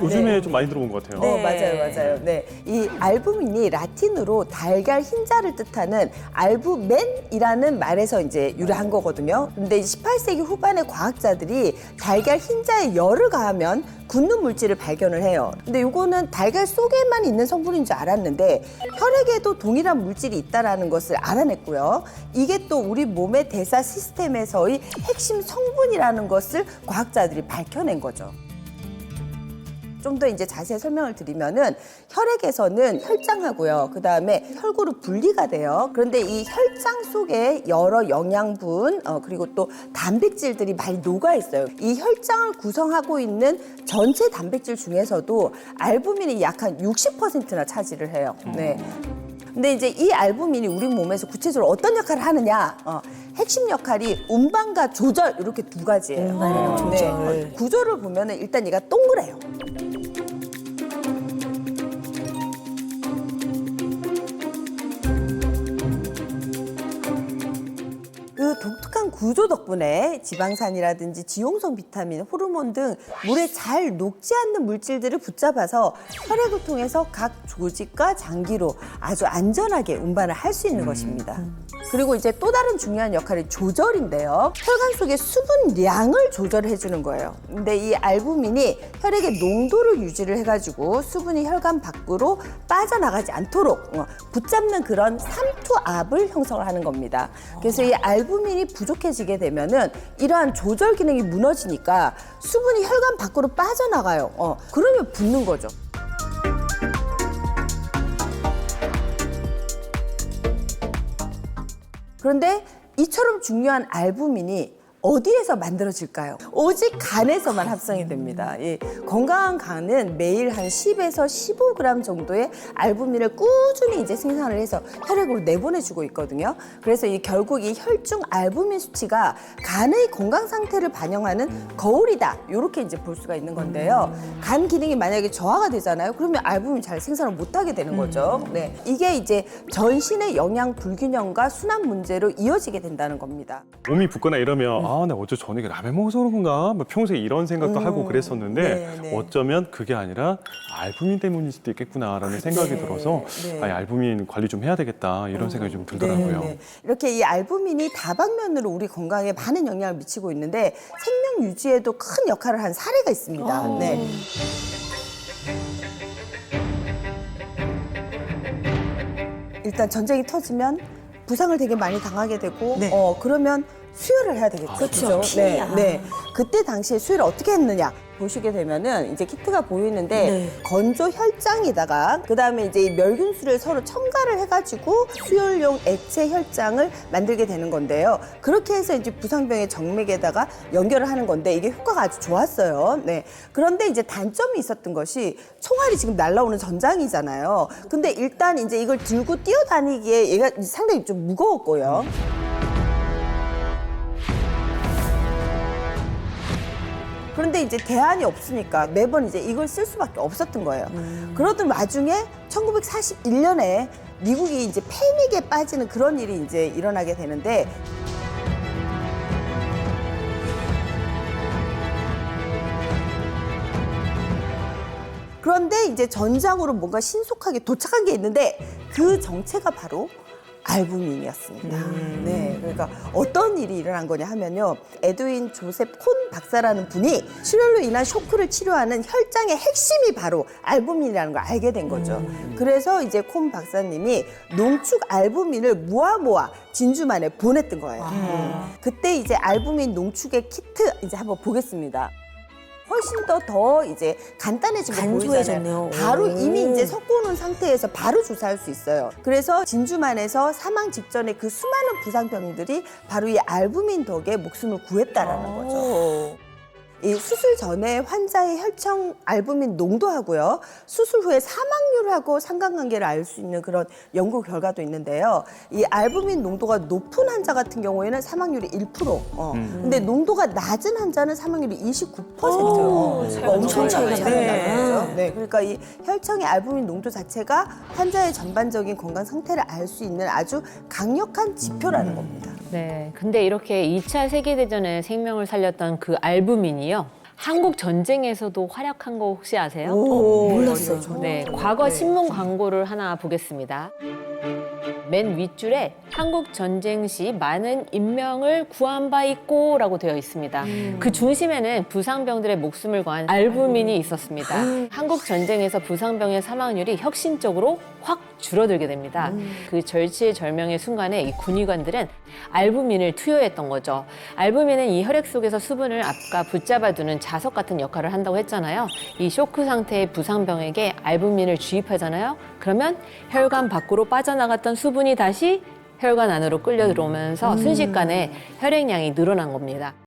요즘에 좀 많이 들어본 것 같아요. 맞아요. 네, 이 알부민이 라틴어로 달걀 흰자를 뜻하는 알부멘이라는 말에서 이제 유래한 거거든요. 근데 18세기 후반에 과학자들이 달걀 흰자에 열을 가하면 굳는 물질을 발견을 해요. 근데 이거는 달걀 속에만 있는 성분인 줄 알았는데 혈액에도 동일한 물질이 있다라는 것을 알아냈고요. 이게 또 우리 몸의 대사 시스템에서의 핵심 성분이라는 것을 과학자들이 밝혀낸 거죠. 좀 더 이제 자세히 설명을 드리면은 혈액에서는 혈장하고요. 그다음에 혈구로 분리가 돼요. 그런데 이 혈장 속에 여러 영양분 그리고 또 단백질들이 많이 녹아 있어요. 이 혈장을 구성하고 있는 전체 단백질 중에서도 알부민이 약 한 60%나 차지를 해요. 네. 근데 이제 이 알부민이 우리 몸에서 구체적으로 어떤 역할을 하느냐? 핵심 역할이 운반과 조절 이렇게 두 가지예요. 네. 구조를 보면은 일단 얘가 동그래요. 그 독특한 구조 덕분에 지방산이라든지 지용성 비타민, 호르몬 등 물에 잘 녹지 않는 물질들을 붙잡아서 혈액을 통해서 각 조직과 장기로 아주 안전하게 운반을 할 수 있는 것입니다. 그리고 이제 또 다른 중요한 역할이 조절인데요. 혈관 속의 수분량을 조절해주는 거예요. 근데 이 알부민이 혈액의 농도를 유지를 해가지고 수분이 혈관 밖으로 빠져나가지 않도록 붙잡는 그런 삼투압을 형성을 하는 겁니다. 그래서 이 알부민이 부족해지게 되면은 이러한 조절 기능이 무너지니까 수분이 혈관 밖으로 빠져나가요. 그러면 붓는 거죠. 그런데 이처럼 중요한 알부민이 어디에서 만들어질까요? 오직 간에서만 합성이 됩니다. 이 건강한 간은 매일 한 10에서 15g 정도의 알부민을 꾸준히 이제 생산을 해서 혈액으로 내보내주고 있거든요. 그래서 이 결국 이 혈중 알부민 수치가 간의 건강 상태를 반영하는 거울이다. 이렇게 이제 볼 수가 있는 건데요. 간 기능이 만약에 저하가 되잖아요. 그러면 알부민 잘 생산을 못하게 되는 거죠. 네, 이게 이제 전신의 영양 불균형과 순환 문제로 이어지게 된다는 겁니다. 몸이 붓거나 이러면 나 어제 저녁에 라면 먹어서 그런가? 뭐 평소에 이런 생각도 하고 그랬었는데 네. 어쩌면 그게 아니라 알부민 때문일 수도 있겠구나라는 생각이 들어서 네. 알부민 관리 좀 해야 되겠다 이런 생각이 좀 들더라고요. 네. 이렇게 이 알부민이 다방면으로 우리 건강에 많은 영향을 미치고 있는데 생명 유지에도 큰 역할을 한 사례가 있습니다. 네. 일단 전쟁이 터지면 부상을 되게 많이 당하게 되고 그러면 수혈을 해야 되겠죠. 그렇죠. 피해야. 네. 그때 당시에 수혈을 어떻게 했느냐 보시게 되면은 이제 키트가 보이는데 건조 혈장에다가 그다음에 이제 이 멸균수를 서로 첨가를 해가지고 수혈용 액체 혈장을 만들게 되는 건데요. 그렇게 해서 이제 부상병의 정맥에다가 연결을 하는 건데 이게 효과가 아주 좋았어요. 네. 그런데 이제 단점이 있었던 것이 총알이 지금 날라오는 전장이잖아요. 근데 일단 이제 이걸 들고 뛰어다니기에 얘가 상당히 좀 무거웠고요. 그런데 이제 대안이 없으니까 매번 이제 이걸 쓸 수밖에 없었던 거예요. 그러던 와중에 1941년에 미국이 이제 패닉에 빠지는 그런 일이 이제 일어나게 되는데 그런데 이제 전장으로 뭔가 신속하게 도착한 게 있는데 그 정체가 바로 알부민이었습니다. 네, 그러니까 어떤 일이 일어난 거냐 하면요. 에드윈 조셉 콘 박사라는 분이 출혈로 인한 쇼크를 치료하는 혈장의 핵심이 바로 알부민이라는 걸 알게 된 거죠. 그래서 이제 콘 박사님이 농축 알부민을 모아 진주만에 보냈던 거예요. 그때 이제 알부민 농축의 키트 이제 한번 보겠습니다. 훨씬 더 이제 간단해진 거 보이잖아요. 바로 이미 이제 섞어놓은 상태에서 바로 주사할 수 있어요. 그래서 진주만에서 사망 직전에 그 수많은 부상병들이 바로 이 알부민 덕에 목숨을 구했다라는 거죠. 이 수술 전에 환자의 혈청 알부민 농도하고요. 수술 후에 사망률하고 상관관계를 알 수 있는 그런 연구 결과도 있는데요. 이 알부민 농도가 높은 환자 같은 경우에는 사망률이 1%. 근데 농도가 낮은 환자는 사망률이 29%. 엄청 차이가 나는 거죠. 네, 그러니까 이 혈청의 알부민 농도 자체가 환자의 전반적인 건강 상태를 알 수 있는 아주 강력한 지표라는 겁니다. 네, 근데 이렇게 2차 세계대전에 생명을 살렸던 그 알부민이요. 한국 전쟁에서도 활약한 거 혹시 아세요? 몰랐어요. 네, 과거 신문 광고를 하나 보겠습니다. 맨 윗줄에 한국 전쟁 시 많은 인명을 구한 바 있고라고 되어 있습니다. 그 중심에는 부상병들의 목숨을 구한 알부민이 있었습니다. 한국 전쟁에서 부상병의 사망률이 혁신적으로 확 줄어들게 됩니다. 그 절치절명의 순간에 이 군의관들은 알부민을 투여했던 거죠. 알부민은 이 혈액 속에서 수분을 앞과 붙잡아두는 자석 같은 역할을 한다고 했잖아요. 이 쇼크 상태의 부상병에게 알부민을 주입하잖아요. 그러면 혈관 밖으로 빠져나갔던 수분이 다시 혈관 안으로 끌려 들어오면서 순식간에 혈액량이 늘어난 겁니다.